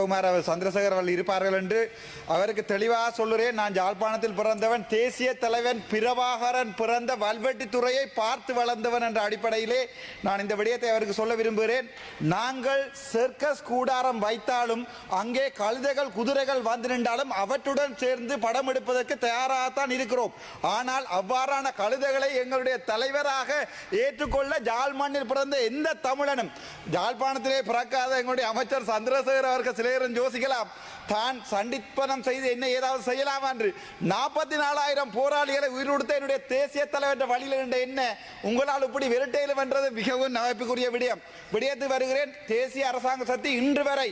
சந்திரகுமார் அவர் சந்திரசேகர் அவர்கள் இருப்பார்கள் என்று அவருக்கு தெளிவாக சொல்லுறேன். நான் யாழ்ப்பாணத்தில் பிறந்தவன், தேசிய தலைவன் பிரபாகரன் பிறந்த வல்வெட்டித்துறையை பார்த்து வளர்ந்தவன் என்ற அடிப்படையிலே நான் இந்த விடயத்தை அவருக்கு சொல்ல விரும்புகிறேன். நாங்கள் சர்க்கஸ் கூடாரம் வைத்தாலும் அங்கே கழுதைகள் குதிரைகள் வந்து நின்றாலும் அவற்றுடன் சேர்ந்து படம் எடுப்பதற்கு தயாராகத்தான் இருக்கிறோம். ஆனால் அவ்வாறான கழுதைகளை எங்களுடைய தலைவராக ஏற்றுக்கொள்ள யாழ் மண்ணில் பிறந்த எந்த தமிழனும், யாழ்ப்பாணத்திலே பிறக்காத எங்களுடைய அமைச்சர் சந்திரசேகர் அவர்கள் சிலையரும் யோசிக்கலாம், தான் சண்டிப்பனம் செய்து என்ன ஏதாவது செய்யலாம் என்று. 44,000 போராளிகளை உயிரோடுத்த என்னுடைய தேசிய தலைவர் வழியில் இருந்த என்ன உங்களால் இப்படி விரட்டையில் வென்றது மிகவும் நகைப்புக்குரிய விடயத்துக்கு வருகிறேன். தேசிய அரசாங்க சக்தி இன்று வரை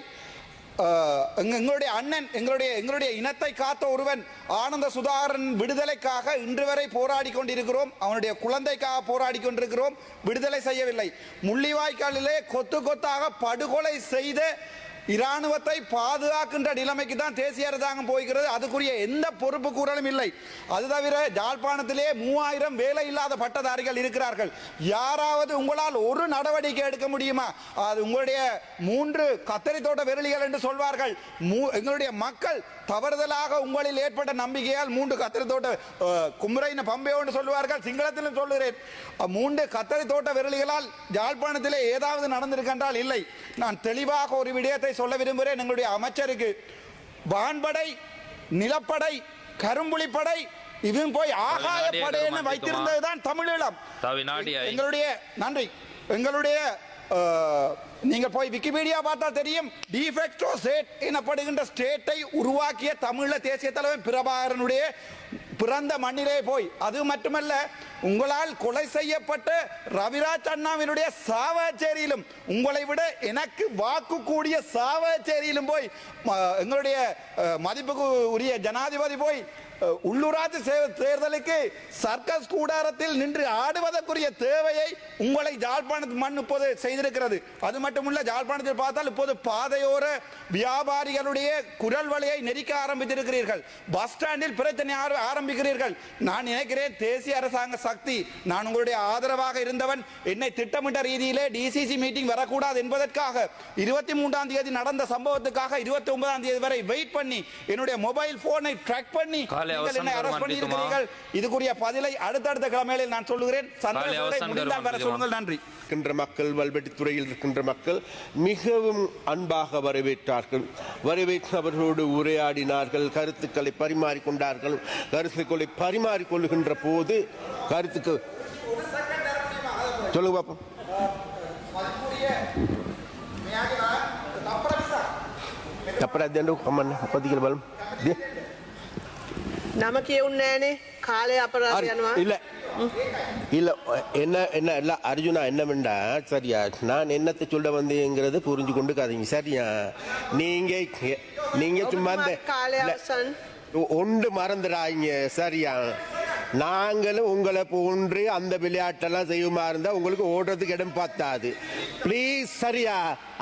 எங்களுடைய அண்ணன் எங்களுடைய இனத்தை காத்த ஒருவன் ஆனந்த சுதாகரன் விடுதலைக்காக இன்று வரை போராடி கொண்டிருக்கிறோம். அவனுடைய குழந்தைக்காக போராடி கொண்டிருக்கிறோம். விடுதலை செய்யவில்லை. முள்ளிவாய்க்காலிலே கொத்து கொத்தாக படுகொலை செய்த இராணுவத்தை பாதுகாக்கின்ற நிலைமைக்கு தான் தேசிய அரசாங்கம் போகிறது. அதுக்குரிய எந்த பொறுப்பு கூறலும் இல்லை. அது தவிர யாழ்ப்பாணத்திலே 3000 வேலை இல்லாத பட்டதாரிகள் இருக்கிறார்கள். யாராவது உங்களால் ஒரு நடவடிக்கை எடுக்க முடியுமா? அது உங்களுடைய 3 கத்தரி தோட்ட விரலிகள் என்று சொல்வார்கள். எங்களுடைய மக்கள் தவறுதலாக உங்களில் ஏற்பட்ட நம்பிக்கையால் 3 கத்தரி தோட்ட குமரைன பம்பே என்று சொல்வார்கள். சிங்களத்திலும் சொல்லுகிறேன், 3 கத்தரி தோட்ட விரலிகளால் யாழ்ப்பாணத்திலே ஏதாவது நடந்திருக்கின்றால் இல்லை. நான் தெளிவாக ஒரு விடயத்தை சொல்ல விரும்புகிறேன். எங்களுடைய அமைச்சருக்கு வான்படை, நிலப்படை, கரும்புலிப்படை இதுவும் போய் ஆகாய படைன்னு வைத்திருந்ததுதான் தமிழீழம். எங்களுடைய நன்றி. எங்களுடைய நீங்கள் போய் விக்கிபீடியா பார்த்தா தெரியும். டிஃபெக்டோ ஸ்டேட் எனப்படுகின்ற ஸ்டேட்டை உருவாக்கிய தமிழ தேசிய தலைவர் பிரபாகரனுடைய பிறந்த மண்ணிலே போய், அது மட்டுமல்ல உங்களால் கொலை செய்யப்பட்ட ரவிராஜ் அண்ணாவினுடைய சாவச்சேரியிலும் உங்களை விட எனக்கு வாக்கு கூடிய சாவச்சேரியிலும் போய் எங்களுடைய மதிப்புக்கு உரிய ஜனாதிபதி போய் உள்ளூராட்சி தேர்தலுக்கு சர்க்கஸ் கூடாரத்தில் நின்று ஆடுவதற்குரிய தேவையை உங்களை யாழ்ப்பாணத்து மண் இப்போது செய்திருக்கிறது. அது மட்டுமல்ல, யாழ்ப்பாணத்தில் பார்த்தால் இப்போது பாதையோர வியாபாரிகளுடைய குரல் வலையை நெரிக்க ஆரம்பித்திருக்கிறீர்கள். பஸ் ஸ்டாண்டில் பிரச்சனை ஆரம்பிக்கிறீர்கள். நான் நினைக்கிறேன் தேசிய அரசாங்க சக்தி, நான் உங்களுடைய ஆதரவாக இருந்தவன், என்னை திட்டமிட்ட ரீதியிலே டிசிசி மீட்டிங் வரக்கூடாது என்பதற்காக 23ஆம் தேதி நடந்த சம்பவத்துக்காக 29ஆம் தேதி வரை வெயிட் பண்ணி என்னுடைய மொபைல் போனை ட்ராக் பண்ணி இதுக்குரிய பதிலை அடுத்தடுத்த கிழமைகளில் நான் சொல்லுகிறேன். நன்றி. மக்கள் வல்வெட்டித்துறையில் இருக்கின்ற மக்கள் மிகவும் அன்பாக வரவேற்றார்கள். வரவேற்று அவர்களோடு உரையாடினார்கள், கருத்துக்களை பரிமாறிக்கொண்டார்கள். கருத்துக்களை பரிமாறிக்கொள்ளுகின்ற போது கருத்துக்கு சொல்லுங்க பாப்போம். නම කියවුන්නේ නෑනේ කාලේ අපරාධ යනවා இல்ல இல்ல என்ன என்ன இல்ல அர்ஜுனா என்னமெண்டா சரியா நான் என்னத்தை சொல்ல வந்தேங்கிறது புரிஞ்சு கொண்டு காதீங்க சரியா. நீங்க நீங்க சும்மா ஒன்று மறந்துடாங்க சரியா. நாங்களும் உங்களை போன்று அந்த விளையாட்டெல்லாம் செய்யுமா இருந்தா உங்களுக்கு ஓடுறதுக்கு இடம் பார்த்தாது. பிளீஸ் சரியா.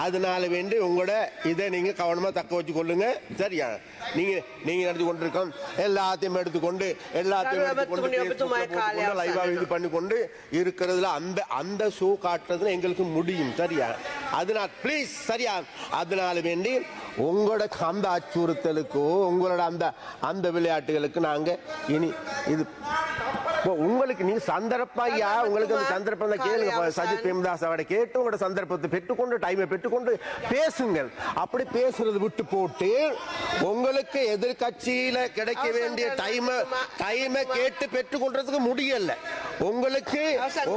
அதனால வேண்டி உங்களோட இதை நீங்க கவனமா தக்க வச்சு கொள்ளுங்க சரியா. நீங்க நீங்க நடத்தி கொண்டிருக்கோம் எல்லாத்தையும் எடுத்துக்கொண்டு லைவா இது பண்ணி கொண்டு இருக்கிறதுல அந்த அந்த ஷோ காட்டுறதுல எங்களுக்கு முடியும் சரியா. அதனால பிளீஸ் சரியா. அதனால வேண்டி உங்களோட அந்த அச்சுறுத்தலுக்கோ உங்களோட அந்த அந்த விளையாட்டுகளுக்கு நாங்க இனி இது உங்களுக்கு நீங்க சந்தர்ப்பையா உங்களுக்கு அந்த சந்தர்ப்பம் தான் கேளுங்க. சஜித் பிரேமதாஸ் அவரை கேட்டு உங்களோட சந்தர்ப்பத்தை பெற்றுக்கொண்டு டைமை பெற்றுக்கொண்டு பேசுங்கள். அப்படி பேசுறது விட்டு போட்டு உங்களுக்கு எதிர்கட்சியில கிடைக்க வேண்டிய டைமை கேட்டு பெற்றுக்கொள்றதுக்கு முடியல. உங்களுக்கு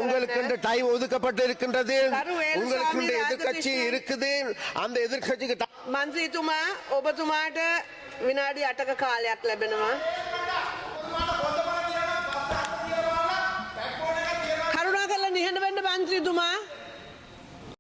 உங்களுக்கு டைம் ஒதுக்கப்பட்டு இருக்கின்றது. உங்களுக்கு எதிர்கட்சி இருக்குது. அந்த எதிர்கட்சிக்கு මන්ත්‍රීතුමා ඔබතුමාට විනාඩි 8ක කාලයක් ලැබෙනවා.